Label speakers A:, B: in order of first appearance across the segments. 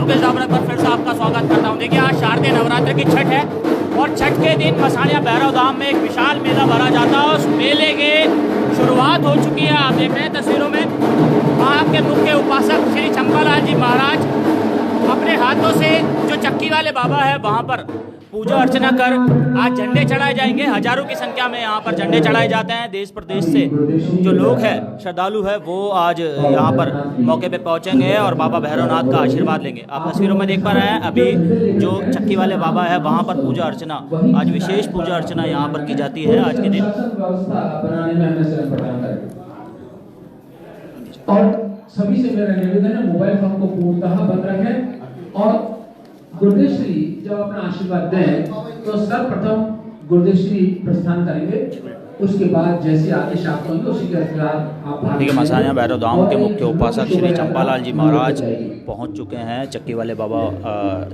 A: दुर्गेश दावरा पर फिर से आपका स्वागत करता हूँ। देखिए आज शारदीय नवरात्र की छठ है और छठ के दिन मसाणिया भैरव धाम में एक विशाल मेला भरा जाता है। उस मेले की शुरुआत हो चुकी है, आप देख रहे हैं तस्वीरों में। वहाँ के मुख्य उपासक श्री चंपालाल जी महाराज अपने हाथों से जो चक्की वाले बाबा है वहाँ पर पूजा अर्चना कर आज झंडे चढ़ाए जाएंगे। हजारों की संख्या में यहाँ पर झंडे चढ़ाए जाते हैं। देश प्रदेश से जो लोग हैं, श्रद्धालु है, वो आज यहाँ पर मौके पे पहुँचेंगे और बाबा भैरवनाथ का आशीर्वाद लेंगे। आप तस्वीरों में देख पा रहे हैं अभी जो चक्की वाले बाबा है वहाँ पर पूजा अर्चना, आज विशेष पूजा अर्चना यहाँ पर की जाती है आज के दिन।
B: और सभी से मेरा निवेदन है, मोबाइल फोन को पूर्णतः बंद रखें और गुरुदेव श्री जब अपना आशीर्वाद दें तो सर्वप्रथम गुरुदेव श्री प्रस्थान करेंगे, उसके बाद जैसे आदेश आप होंगे उसी के अनुसार आप।
A: देखिए मसाणिया भैरव धाम के मुख्य उपासक श्री चंपालाल जी महाराज पहुंच चुके हैं। चक्की वाले बाबा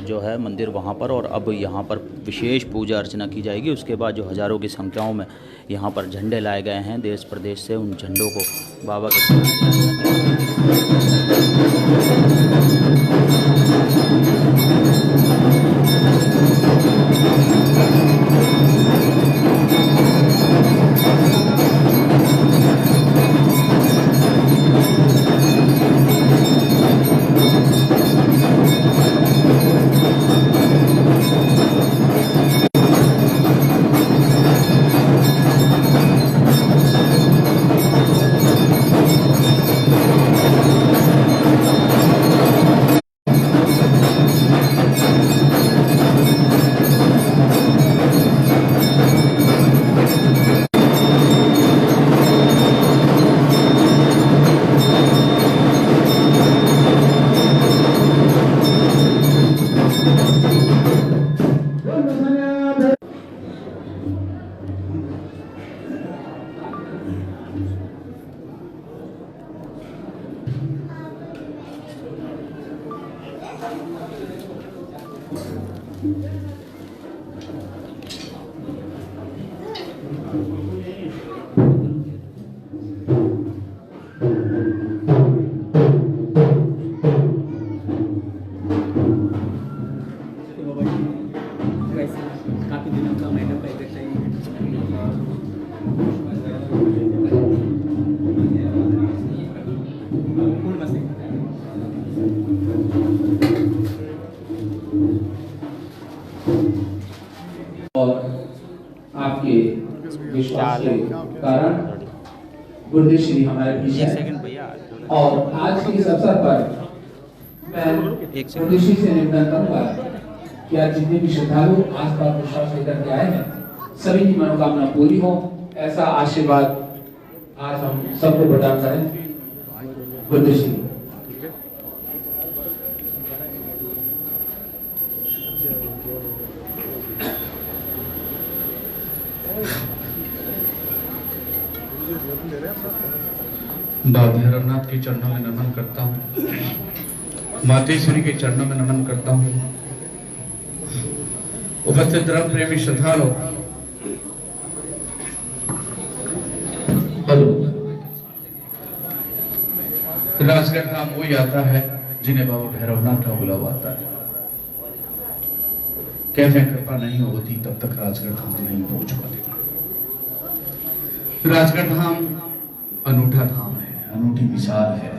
A: जो है मंदिर वहां पर, और अब यहां पर विशेष पूजा अर्चना की जाएगी। उसके बाद जो हजारों की संख्याओं में यहां पर झंडे लाए गए हैं देश प्रदेश से, उन झंडों को बाबा के
C: काफी दिनों का महीना पहले
B: और आपके विश्वास के कारण गुरुदेव श्री हमारे बीच हैं। और आज के इस अवसर पर मैं गुरुदेव श्री से निवेदन करूंगा कि आज जितने भी श्रद्धालु आसपास विश्वास लेकर के आए हैं, सभी की मनोकामना पूरी हो, ऐसा आशीर्वाद आज हम सबको प्रदान करें। गुरुदेव श्री
D: बाबा भैरवनाथ के चरणों में नमन करता हूँ, मातेश्वरी के चरणों में नमन करता हूँ। उपस्थित धर्म प्रेमी श्रद्धालु, राजगढ़ धाम वही आता है जिन्हें बाबा भैरवनाथ का बुलावा आता है। कहते हैं कृपा नहीं होती तब तक राजगढ़ धाम नहीं पहुंच पाते। राजगढ़ धाम अनूठा धाम है, अनूठी मिसाल है।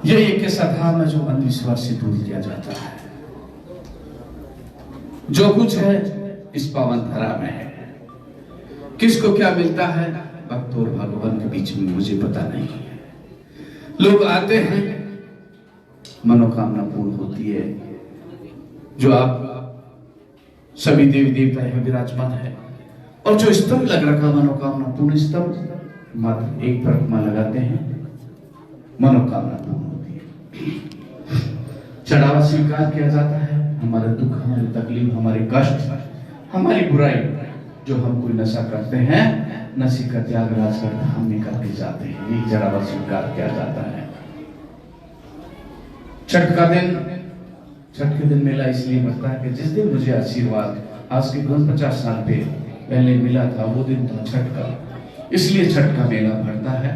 D: यह एक ऐसा धाम है जो अंधविश्वास से दूर किया जाता है। जो कुछ है इस पावन धरा में है, किसको क्या मिलता है भक्त और भगवान के बीच में मुझे पता नहीं है। लोग आते हैं, मनोकामना पूर्ण होती है। जो आप सभी देवी देवता है विराजमान है, और जो स्तंभ लग रखा मनोकामना पूर्ण स्तंभ, मात्र एक परिक्रमा लगाते हैं, मनोकामना पूर्ण होती है। चढ़ावा स्वीकार किया जाता है। हमारे दुख, हमारी तकलीफ, हमारे कष्ट, हमारी बुराई, जो हम कोई नशा करते हैं, नशे का त्याग राजगढ़ धाम में करके जाते हैं। यही चढ़ावा स्वीकार किया जाता है। छठ के दिन मेला इसलिए बढ़ता है कि जिस दिन मुझे आशीर्वाद आज के 50 साल पहले मिला था, वो दिन था छठ का, इसलिए छठ का मेला भरता है।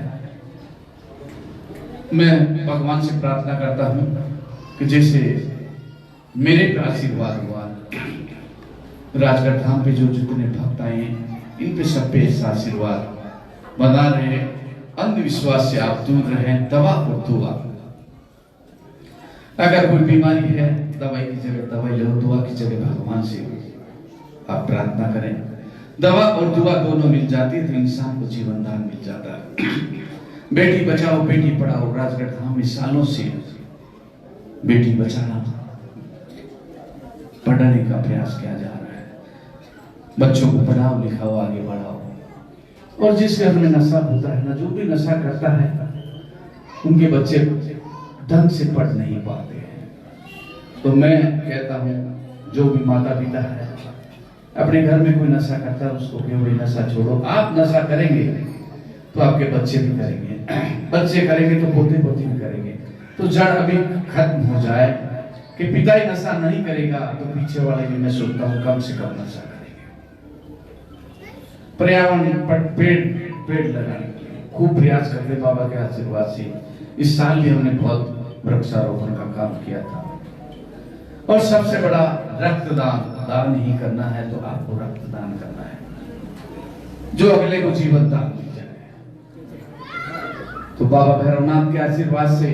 D: मैं भगवान से प्रार्थना करता हूँ कि जैसे मेरे पे आशीर्वाद हुआ, राजगढ़ धाम पे जो जितने भक्त आए हैं इन पे सब पे ऐसा आशीर्वाद बना रहे। अंधविश्वास से आप दूर रहें, दवा और दुआ। अगर कोई बीमारी है, दवाई की जगह दवाई लो, दुआ की जगह भगवान से आप प्रार्थना करें। दवा और दुआ दोनों मिल जाती है तो इंसान को जीवन दान मिल जाता है। बेटी बचाओ बेटी पढ़ाओ, राजगढ़ धाम में सालों से बेटी बचाना पढ़ाने का प्रयास किया जा रहा है। बच्चों को पढ़ाओ लिखाओ आगे बढ़ाओ। और जिस घर में नशा होता है ना, जो भी नशा करता है उनके बच्चे ढंग से पढ़ नहीं पाते हैं। तो मैं कहता हूँ जो भी माता पिता है अपने घर में कोई नशा करता है उसको कहो भाई नशा छोड़ो। आप नशा करेंगे तो आपके बच्चे भी करेंगे, बच्चे करेंगे तो पोते पोती भी करेंगे। तो जड़ अभी खत्म हो जाए कि पिता ही नशा नहीं करेगा तो पीछे वाले भी मैं सोचता हूँ कम से कम नशा करेंगे। पर्यावरण पर पेड़ लगाने के लिए खूब प्रयास करते बाबा के आशीर्वाद से। इस साल भी हमने बहुत वृक्षारोपण का काम किया था। और सबसे बड़ा रक्तदान, दान नहीं करना है तो आपको रक्तदान करना है, जो अगले को जीवन दान मिल जाए। तो बाबा भैरवनाथ के आशीर्वाद से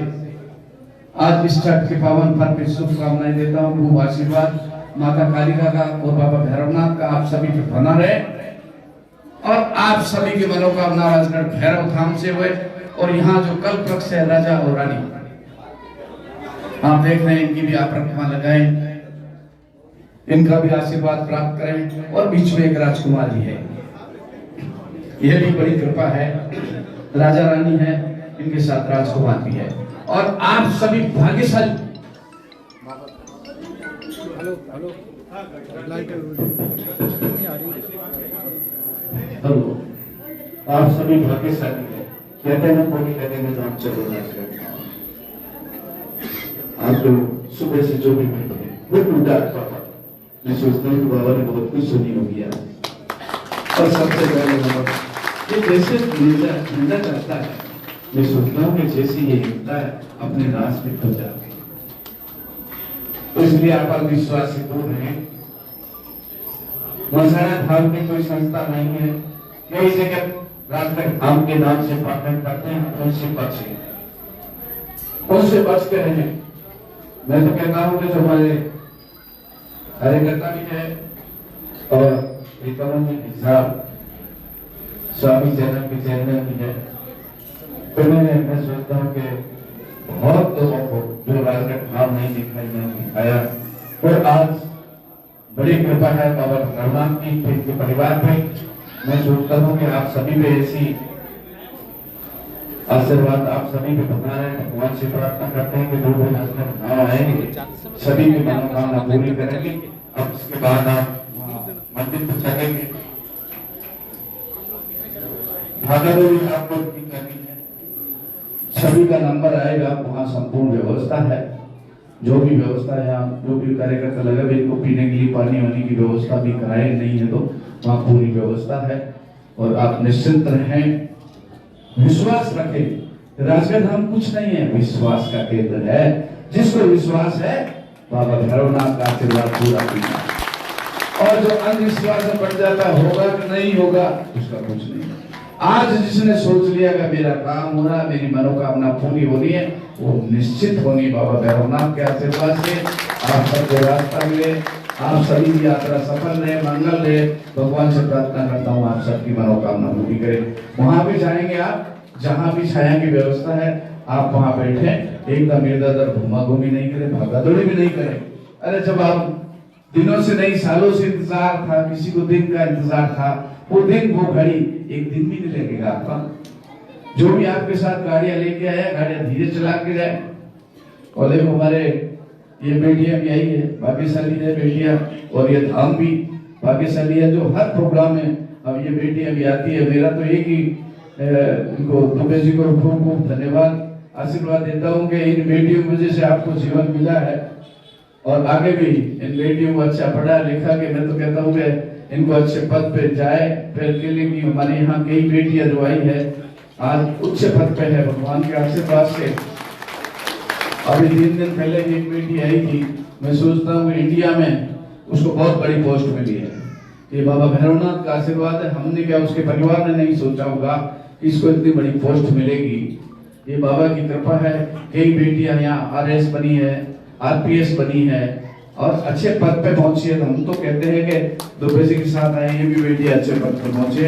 D: आज इस छठ के पावन पर्व पे शुभकामनाएं देता हूँ। खूब आशीर्वाद माता कालिका का और बाबा भैरवनाथ का आप सभी पे बना रहे और आप सभी की मनोकामना राजगढ़ भैरव धाम से हुए। और यहाँ जो कल्प वृक्ष है राजा और रानी, आप देख रहे हैं इनकी भी आप रखवा लगाएं, इनका भी आशीर्वाद प्राप्त करें। और बीच में एक राजकुमारी है, यह भी बड़ी कृपा है, राजा रानी है, इनके साथ राजकुमार भी है। और आप सभी भाग्यशाली। हेलो, आप सभी भाग्यशाली हैं। कहते हैं कोई कहते हैं नाम चलो आप लोग सुबह से जो भी बैठे हैं वो टूटा बाबा, मैं सोचता हूँ कि बाबा ने बहुत कुछ सुनी होगी आज। और सबसे पहले बाबा ये जैसे ठंडा करता है, मैं सोचता हूँ कि जैसे ये हिलता है अपने रास्ते पे जाते, तो इसलिए आप विश्वास से दूर रहें। मसाला धाम में कोई संस्था नहीं है, कई जगह राजगढ़ धाम के नाम से पाठन करते हैं, उनसे बच के रहें। मैं तो कहता हूँ कि हमारे कार्यकर्ता भी है और स्वामी जन्म के चैनल भी है, तो मैं सोचता हूँ कि बहुत लोगों को जो राजगढ़ धाम नहीं दिखाया और आज बड़ी कृपा है बाबा भगवान की इनके परिवार पे। मैं सोचता हूँ कि आप सभी पे ऐसी आशीर्वाद आप सभी पे बना रहे हैं। भगवान से प्रार्थना करते हैं कि जो भी राजगढ़ धाम आएंगे सभी की मनोकामना पूरी करेंगे। अब उसके बाद आप मंदिर पे चलेंगे, भागीदारी आप लोग की करनी है, सभी का नंबर आएगा, वहाँ संपूर्ण व्यवस्था है। जो भी व्यवस्था है, आप जो भी कार्यकर्ता लगे इनको पीने के लिए पानी वानी की व्यवस्था भी कराए, नहीं है तो वहाँ पूरी व्यवस्था है। और आप निश्चिंत रहें, विश्वास रखें। राजगढ़ धाम कुछ नहीं है, विश्वास का केंद्र है। जिसको विश्वास है बाबा भैरवनाथ का आशीर्वाद पूरा किया। और जो अंधविश्वास में पड़ जाता होगा कि नहीं होगा, उसका कुछ नहीं। आज जिसने सोच लिया कि मेरा काम हो रहा है, मेरी मनोकामना पूरी हो रही है, वो निश्चित होनी बाबा भैरवनाथ के आशीर्वाद से। आप सबको रास्ता मिले, आप सभी की यात्रा सफल रहे, मंगल रहे। भगवान से प्रार्थना करता हूँ आप सबकी मनोकामना पूरी करें। वहां भी जाएंगे आप, जहाँ भी छाया की व्यवस्था है आप वहां बैठे, एकदम इधर घुमा घूमी नहीं करें, भागा दौड़ी भी नहीं करें। अरे जब आप दिनों से नहीं सालों से इंतजार था, किसी को दिन का इंतजार था, वो दिन वो घड़ी एक दिन भी नहीं लगेगा आपका। जो भी आपके साथ गाड़ियां लेके आया, गाड़ियां धीरे चला के जाए। और देखो हमारे ये बेटियां भी आई है, भाग्यशाली है बेटियां, और ये धाम भी भाग्यशाली है जो हर प्रोग्राम में अब ये बेटियां भी आती है। मेरा तो एक ही इनको दुबे जी को खूब खूब धन्यवाद आशीर्वाद देता हूँ कि इन बेटियों की वजह से आपको जीवन मिला है और आगे भी इन बेटियों को अच्छा पढ़ा लिखा के मैं तो कहता हूँ कि इनको अच्छे पद पे जाए। फिर के लिए हमारे यहाँ कई बेटियां जो आई है आज उच्च पद पे है, भगवान के आशीर्वाद से अभी 3 दिन पहले एक बेटी आई थी, मैं सोचता हूँ कि इंडिया में उसको बहुत बड़ी पोस्ट मिली है। ये बाबा भैरवनाथ का आशीर्वाद है। हमने क्या, उसके परिवार ने नहीं सोचा होगा कि इसको इतनी बड़ी पोस्ट मिलेगी। ये बाबा की कृपा है। कई बेटियां यहाँ आरएस बनी है, आरपीएस बनी है और अच्छे पद पे पहुंची है। तो हम तो कहते हैं कि दुबे जी के साथ आए, ये भी बेटी अच्छे पद पे पहुंचे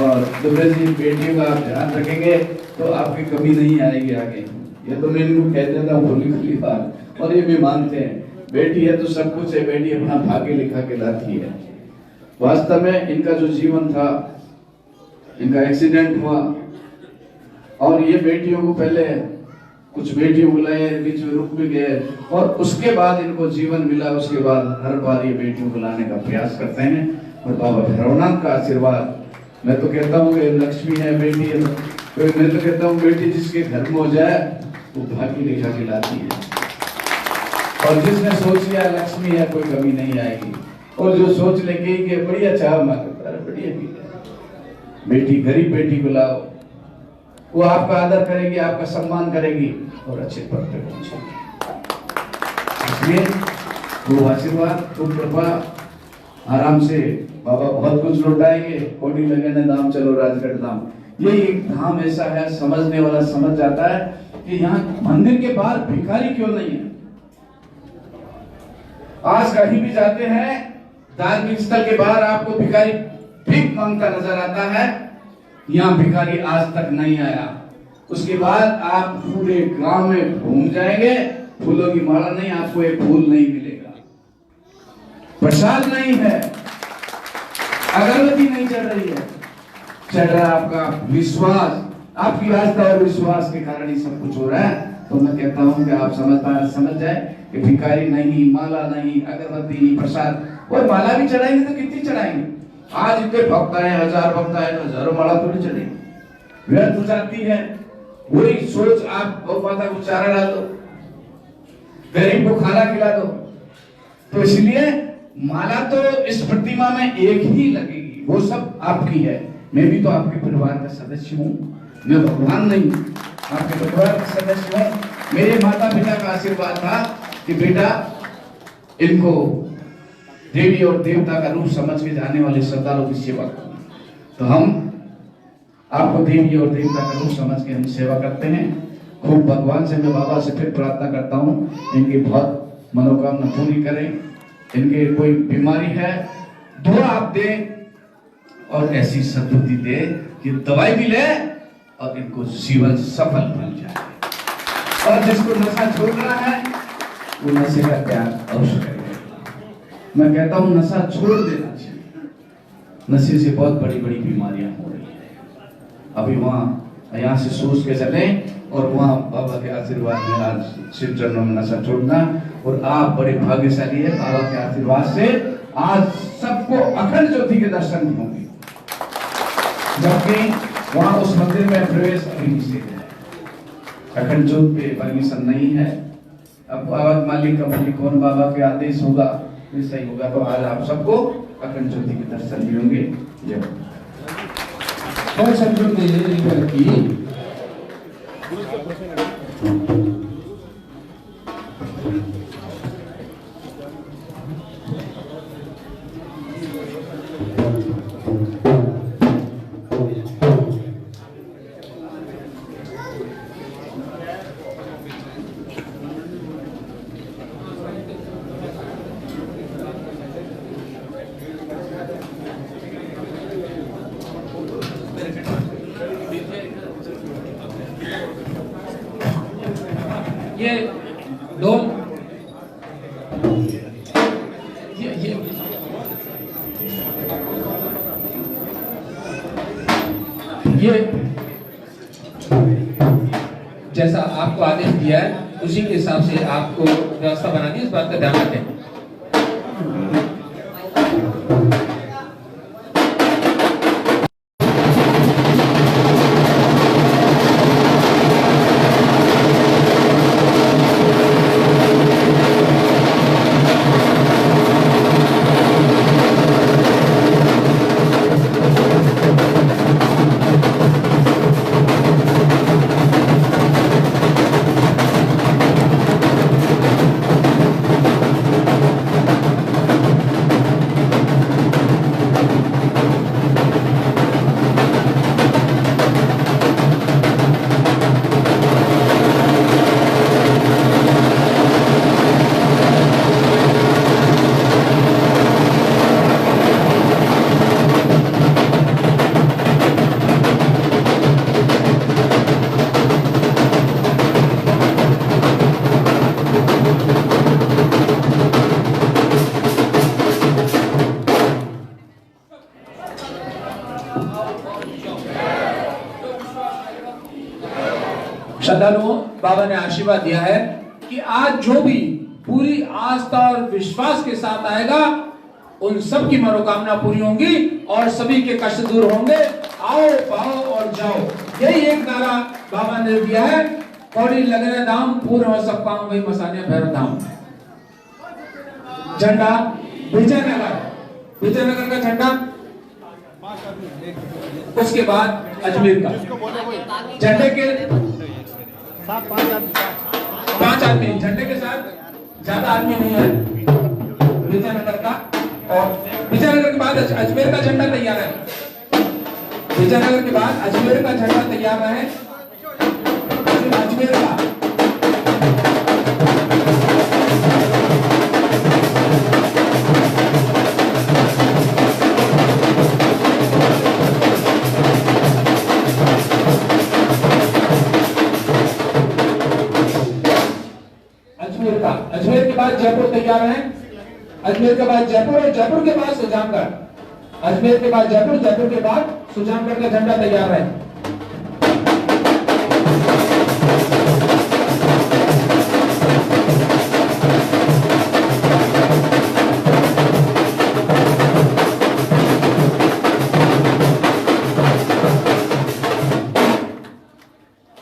D: और दुबे जी बेटियों का आप ध्यान रखेंगे तो आपकी कमी नहीं आएगी आगे। ये तो मैं इनको कह देता हूँ खुली बात, और ये भी मानते हैं। बेटी है तो सब कुछ है, बेटी अपना भाग्य लिखा के लाती है। वास्तव में इनका जो जीवन था, इनका एक्सीडेंट हुआ और ये बेटियों को पहले कुछ बेटियों को लाए, बीच में रुक भी गए और उसके बाद इनको जीवन मिला। उसके बाद हर बार ये बेटियों को लाने का प्रयास करते हैं और बाबा भैरवनाथ का आशीर्वाद, मैं तो कहता हूँ कि लक्ष्मी है बेटी है, तो मैं तो कहता हूँ बेटी जिसके घर में हो जाए वो भाग्य लिखा के लाती है। और जिसने सोच लिया लक्ष्मी है, कोई कमी नहीं आएगी। और जो सोच लेगी कि बढ़िया चाह माँ करता है, बढ़िया बेटी, गरीब बेटी को लाओ, वो आपका आदर करेगी, आपका सम्मान करेगी और अच्छे पद पे पहुंचेगी। इसलिए वो आशीर्वाद, वो कृपा, आराम से बाबा बहुत कुछ लौटाएंगे। कोटी लगने धाम चलो राजगढ़ धाम, ये एक धाम ऐसा है, समझने वाला समझ जाता है कि यहाँ मंदिर के बाहर भिखारी क्यों नहीं है। आज कहीं भी जाते हैं धार्मिक स्थल के बाहर आपको भिखारी भीख मांगता नजर आता है। यहाँ भिखारी आज तक नहीं आया। उसके बाद आप पूरे गांव में घूम जाएंगे, फूलों की माला नहीं, आपको एक फूल नहीं मिलेगा, प्रसाद नहीं है, अगरबत्ती नहीं चढ़ रही है। चढ़ रहा आपका विश्वास, आपकी आस्था और विश्वास के कारण ही सब कुछ हो रहा है। तो मैं कहता हूं कि आप समझ जाए कि भिखारी नहीं, माला नहीं, अगरबत्ती नहीं, प्रसाद। और माला भी चढ़ाएंगे तो कितनी चढ़ाएंगे? आज इतने भक्त आए, 1000 भक्त आए, तो हजारों माला थोड़ी चढ़ेगी, व्यर्थ हो जाती है। वही सोच आप गौ माता को चारा डाल दो, गरीब को खाना खिला दो। तो इसलिए माला तो इस प्रतिमा में एक ही लगेगी, वो सब आपकी है। मैं भी तो आपके परिवार का सदस्य हूँ, मैं भगवान नहीं, आपके परिवार का सदस्य हूँ। मेरे माता पिता का आशीर्वाद था कि बेटा इनको देवी और देवता का रूप समझ के जाने वाले श्रद्धालुओं की सेवा करना। तो हम आपको देवी और देवता का रूप समझ के हम सेवा करते हैं। खूब भगवान से, मैं बाबा से फिर प्रार्थना करता हूँ इनकी बहुत मनोकामना पूरी करें। इनके कोई बीमारी है, दुआ आप दें और ऐसी सद्बुद्धि दे कि दवाई भी ले और इनको जीवन सफल बन जाए। और जिसको नशा छोड़ना है वो नशे का त्याग अवश्य करें। मैं कहता हूं नशा छोड़ देना चाहिए। नशे से बहुत बड़ी बड़ी बीमारियां हो रही है। अभी वहां यहाँ से सोच के चले और वहां बाबा के आशीर्वाद में आज शिव चरणों में नशा छोड़ना। और आप बड़े भाग्यशाली है, बाबा के आशीर्वाद से आज सबको अखंड ज्योति के दर्शन भी होंगे, जबकि वहां उस मंदिर में प्रवेश अभी निषेध है, अखंड ज्योति पे परमिशन नहीं है। अब बाबा मालिक का मालिक कौन, बाबा के आदेश होगा सही होगा। तो आज आप सबको अखंड ज्योति के दर्शन भी होंगे। जय
B: ये डोल ये जैसा आपको आदेश दिया है उसी के हिसाब से आपको व्यवस्था बना दी, इस बात का ध्यान रखें। बाबा ने आशीर्वाद दिया है कि आज जो भी पूरी आस्था और विश्वास के साथ आएगा उन सब की मनोकामना पूरी होंगी और सभी के कष्ट दूर होंगे। आओ पाओ और जाओ, यही एक नारा बाबा ने दिया है। कौड़ी लगने धाम पूर्ण हो सब काम वही मसानिया भैरव धाम। झंडा विजयनगर का झंडा, उसके बाद अजमेर का। झंडे के 5 आदमी, झंडे के साथ ज्यादा आदमी नहीं है विजयनगर का। और विजयनगर के बाद अजमेर का झंडा तैयार है। विजयनगर के बाद अजमेर का झंडा तैयार है। अजमेर का अजमेर के बाद जयपुर तैयार है। अजमेर के बाद जयपुर और जयपुर के बाद सुजानगढ़। अजमेर के बाद जयपुर, जयपुर के बाद सुजानगढ़ का झंडा तैयार है।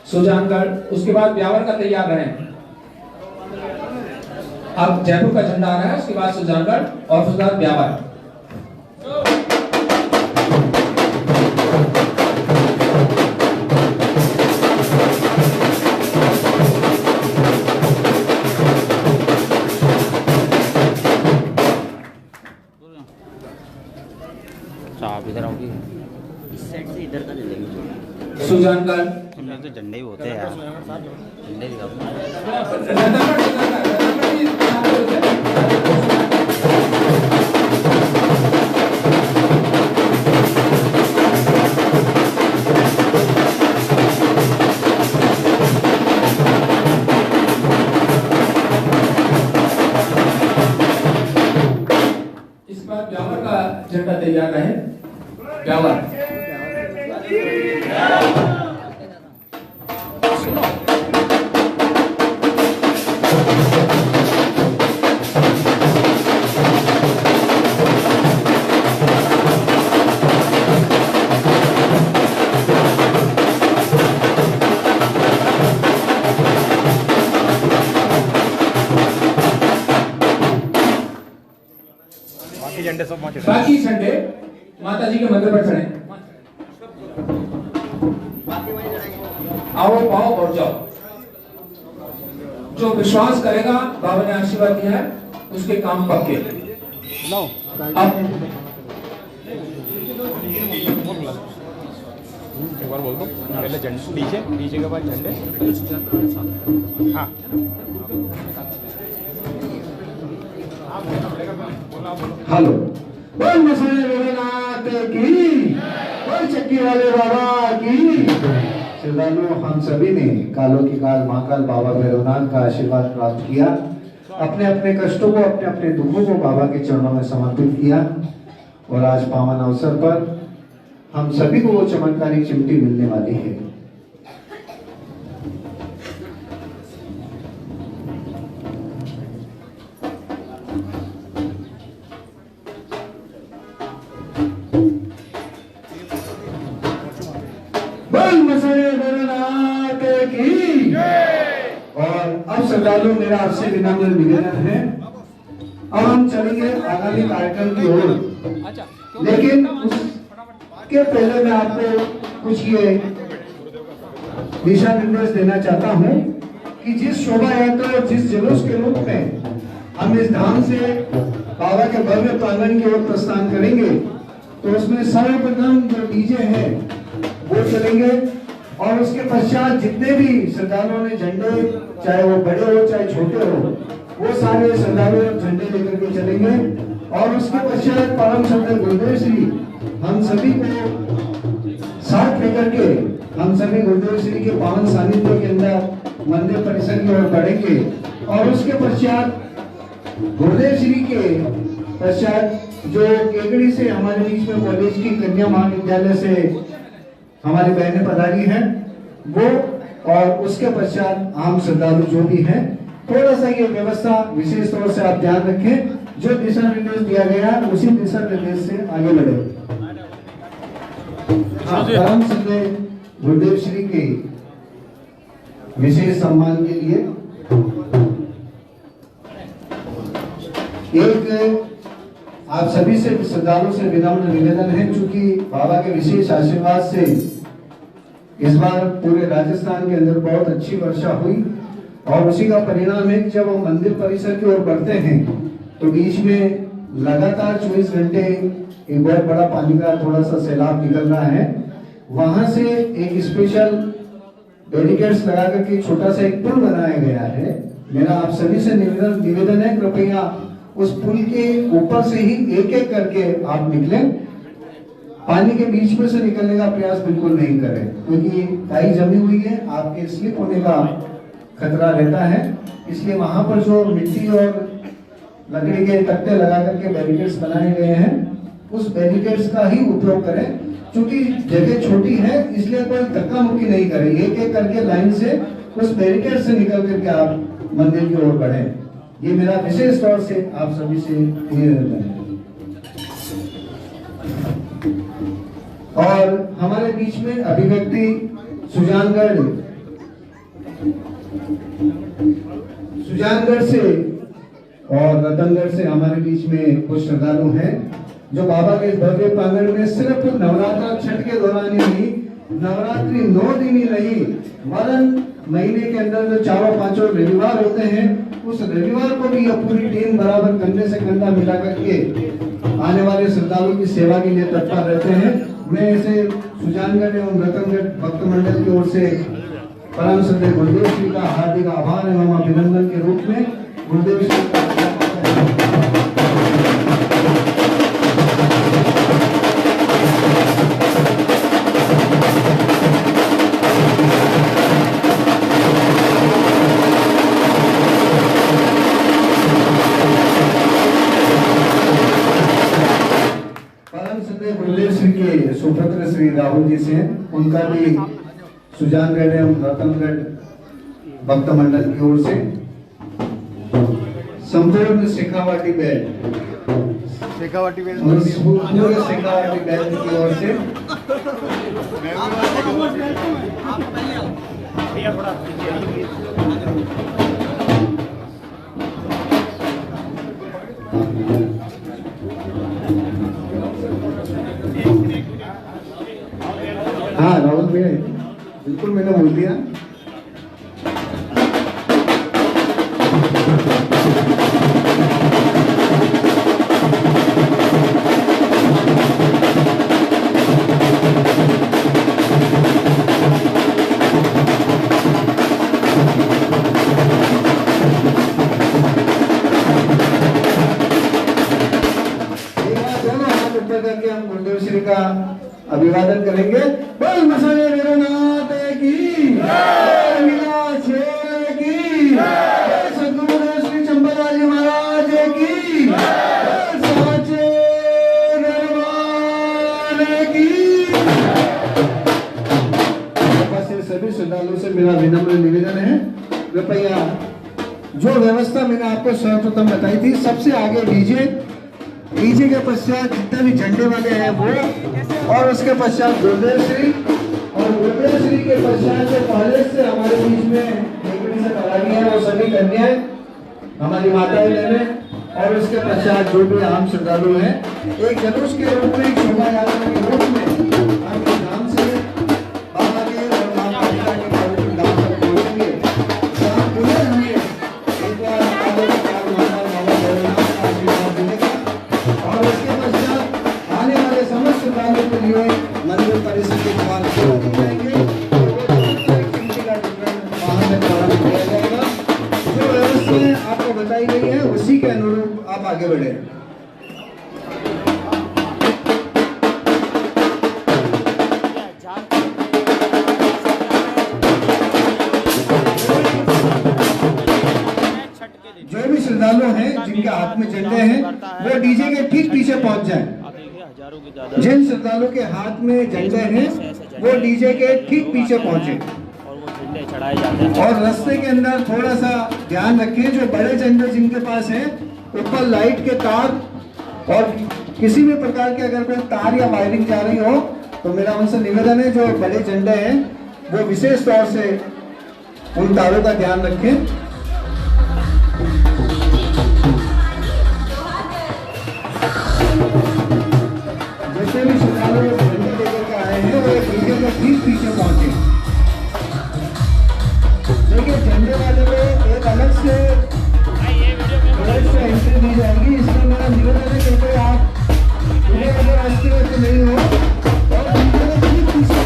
B: सुजानगढ़, उसके बाद ब्यावर का तैयार है। अब जयपुर का झंडा आ रहा है, उसके बाद सुजानगढ़ और उसके बाद ब्यावर।
A: आप इधर आओगी,
C: इस साइड से इधर का चलेंगे।
B: सुजानगढ़
A: तो झंडे ही होते हैं यार, झंडे दिखाओ।
B: इस बार ब्यावर का झंडा तैयार है। ब्यावर बाकी झंडे माता जी के मंदिर पर चढ़े। आओ पाओ और जाओ। जो विश्वास करेगा, बाबा ने आशीर्वाद दिया है, उसके काम पक्के। अब
E: एक बार बोल दो, पहले झंडे डीजे के बाद झंडे। हाँ
F: हेलो, बोल मसाले भोलेनाथ की, बोल चक्की वाले बाबा की। श्रद्धालुओं, हम सभी ने कालों की काल महाकाल बाबा भैरवनाथ का आशीर्वाद प्राप्त किया। अपने अपने कष्टों को, अपने अपने दुखों को बाबा के चरणों में समर्पित किया। और आज पावन अवसर पर हम सभी को वो चमत्कारी चिमटी मिलने वाली है। और अब श्रद्धालु, मेरा आपसे विनम्र निवेदन है, अब हम चलेंगे आगामी कार्यक्रम की ओर। लेकिन उसके पहले मैं आपको कुछ ये दिशा निर्देश देना चाहता हूँ कि जिस शोभा यात्रा और जिस जुलूस के रूप में हम इस धाम से बाबा के भव्य प्रांगण की ओर प्रस्थान करेंगे, तो उसमें सर्वप्रथम जो डीजे है वो चलेंगे। और उसके पश्चात जितने भी श्रद्धालुओं ने झंडे, चाहे वो बड़े हो चाहे छोटे हो, वो सारे श्रद्धालु झंडे लेकर के चलेंगे। और उसके पश्चात परम श्रद्धेय गुरुदेव श्री हम सभी को साथ लेकर के हम सभी गुरुदेव श्री के पावन सानिध्य के अंदर मंदिर परिसर की ओर बढ़ेंगे। और उसके पश्चात गुरुदेव श्री के पश्चात जो केकड़ी से हमारे बीच में कॉलेज की कन्या महाविद्यालय से हमारी बहनें पधारी हैं, वो और उसके पश्चात आम श्रद्धालु जो भी हैं, थोड़ा सा ये व्यवस्था विशेष तौर से आप ध्यान रखें, जो दिशा निर्देश दिया गया उसी दिशा निर्देश से आगे बढ़े। परम श्रद्धेय गुरुदेव श्री के विशेष सम्मान के लिए एक आप सभी से श्रद्धालुओं से विनम्र निवेदन है, चूंकि बाबा के विशेष आशीर्वाद से इस बार पूरे राजस्थान के अंदर बहुत अच्छी वर्षा हुई और उसी का परिणाम है कि जब हम मंदिर परिसर की ओर बढ़ते हैं तो बीच में लगातार 24 घंटे एक बहुत बड़ा पानी का थोड़ा सा सैलाब निकल रहा है। वहां से एक स्पेशल बैरिकेड्स लगा करके छोटा सा एक पुल बनाया गया है। मेरा आप सभी से निवेदन है, कृपया उस पुल के ऊपर से ही एक एक करके आप निकले, पानी के बीच में से निकलने का प्रयास बिल्कुल नहीं करें, क्योंकि काई जमी हुई है, आपके स्लिप होने का खतरा रहता है। इसलिए वहां पर जो मिट्टी और लकड़ी के तख्ते लगा करके बैरिकेड्स बनाए गए हैं, उस बैरिकेड्स का ही उपयोग करें। क्योंकि जगह छोटी है इसलिए कोई धक्का मुक्की नहीं करे, एक एक करके लाइन से उस बैरिकेड से निकल करके आप मंदिर की ओर बढ़े। ये मेरा विशेष तौर से आप सभी से निवेदन है। और हमारे बीच में अभिव्यक्ति सुजानगढ़ से और रतनगढ़ से हमारे बीच में कुछ श्रद्धालु हैं जो बाबा के भव्य प्रांगण में सिर्फ नवरात्र छठ के दौरान ही नहीं, नवरात्रि 9 दिन ही नहीं, वरन महीने के अंदर जो 4-5 रविवार होते हैं, उस रविवार को भी यह पूरी टीम बराबर कंधे से कंधा मिला करके आने वाले श्रद्धालुओं की सेवा के लिए तत्पर रहते हैं। मैं इसे सुजानगढ़ एवं रतनगढ़ भक्त मंडल की ओर से परम श्रद्धेय गुरुदेव श्री का हार्दिक आभार एवं अभिनंदन के रूप में गुरुदेव श्री का गुरुदेव श्री के सुपुत्र श्री राहुल जी से, उनका भी सुजानगढ़ एवं रतनगढ़ भक्त मंडल की ओर से संपूर्ण शेखावाटी बैल पूरे शेखावाटी बैल की ओर से हाँ राहुल भैया बिल्कुल मैंने बोल दिया। हम गुरुदेव श्री का अभिवादन करेंगे। बोल मसाले मेरे नाथ की की सदगुरुदेव श्री चंपालाल जी महाराज की साचे दरबार की। सभी श्रद्धालुओं से मेरा विनम्र निवेदन है, कृपया जो व्यवस्था मैंने आपको सर्वप्रथम बताई थी, सबसे आगे डीजे के पश्चात जितने भी झंडे वाले हैं वो, और उसके पश्चात गुरुदेव श्री, और गुरुदेव श्री के पश्चात जो पहले से हमारे बीच में से खड़ी है वो सभी कन्याएं, हमारी माताएं बहनें, और उसके पश्चात जो भी आम श्रद्धालु हैं, एक जुलूस के रूप में, शोभा यात्रा के रूप में हम इस धाम से बाबा के और मां कालिका के पवित्र धाम तक पहुंचेंगे। जहां पूरे हमें एक बार आशीर्वाद मिलेगा और उसके पश्चात आने वाले समस्त श्रद्धालुओं के लिए मंदिर परिसर के द्वार खोल जाएंगे। वहां से प्रारंभ किया जाएगा। जो व्यवस्थाएं आपको बताई गई है उसी के अनुरूप आप आगे बढ़े। जो भी श्रद्धालु हैं जिनके हाथ में झंडे हैं वो डीजे के ठीक पीछे पहुंच जाएं। जिन श्रद्धालु के हाथ में झंडे हैं वो डीजे के ठीक पीछे पहुंचे।
A: चढ़ाए जाते हैं।
F: और रास्ते के अंदर थोड़ा सा ध्यान रखें, जो बड़े झंडे जिनके पास हैं ऊपर लाइट के तार और किसी भी प्रकार के अगर कोई तार या वायरिंग जा रही हो तो मेरा उनसे निवेदन है जो बड़े झंडे हैं वो विशेष तौर से उन तारों का ध्यान रखें। जैसे भी श्रद्धालु झंडे लेकर के आए हैं वो एक डीजे के ठीक पीछे पहुंचे। देखिए झंडे वाले को एक अलग से एंट्री दी जाएगी, इसमें मेरा निवेदन है क्योंकि आप रास्ते नहीं हो और ठीक पीछे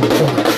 G: है।